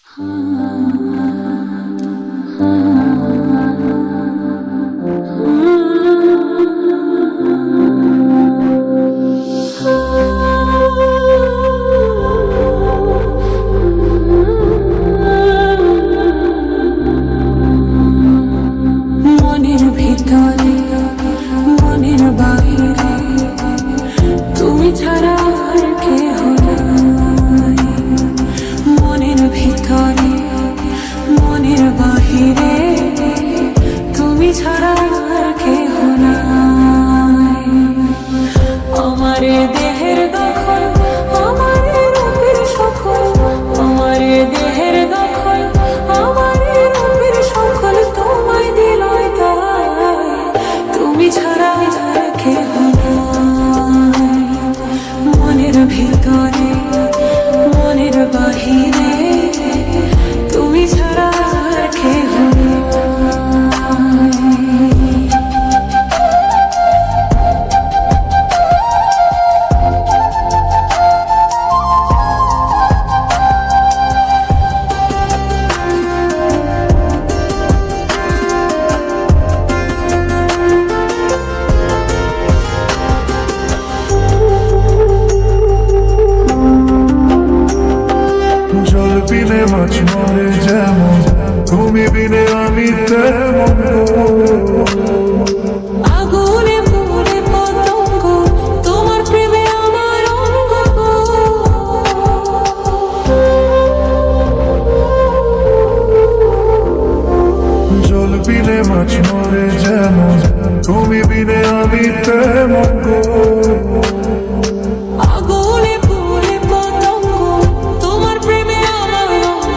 মনের ভিতরে মনের বাইরে তুমি ছাড়া আর কেহ নাই। মনের ভিতরে মনের বাহিরে তুমি ছাড়া আর কেহ নাই। আমার দেহের দখল আমার রূপের সকল, আমার দেহের দখল আমার রূপের সকল তোমায় দিল তাই। তুমি ছাড়া আর কেহ নাই। মনের ভিতরে মনের বাহিরে তুমি ছাড়া আর কেহ নাই। জল বিনে মাছ মরে যেমন, তুমি বিনে আমি তেমন। আগুনে পুড়ে পতঙ্গ তোমার প্রেমে আমার অঙ্গ গো। জল বিনে মাছ মরে যেমন, তুমি বিনে আমি তেমন গো। আগুনে পুড়ে পতঙ্গ তোমার প্রেমে আমার অঙ্গ।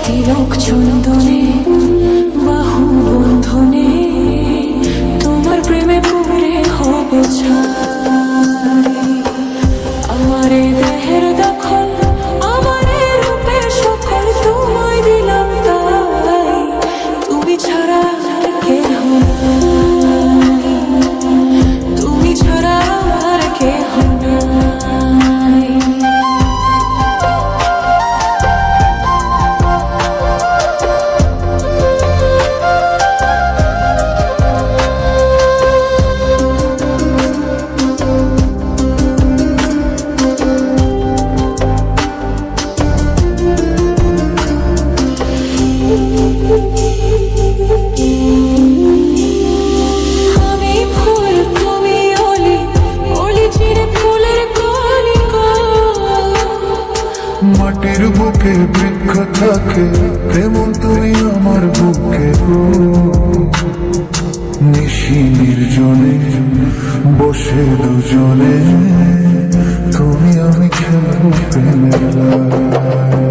তিলক চন্দনে বাহু বন্ধনে তোমার প্রেমে পুড়ে হব ছাই। আমার দেহের দখল আমার রূপের সকল তোমায় দিলাম তাই। তুমি ছাড়া আর কেহ নাই। তুমি ছাড়া আর কেহ নাই। আমি ফুল তুমি অলি, অলি চিরে ফুলের কলি গো। মাটির বুকে বৃক্ষ থাকে তেমন তুমি আমার বুকে গো। নিশি নির্জনে বসে দুজনে তুমি আমি খেলবো প্রেমের খেলা।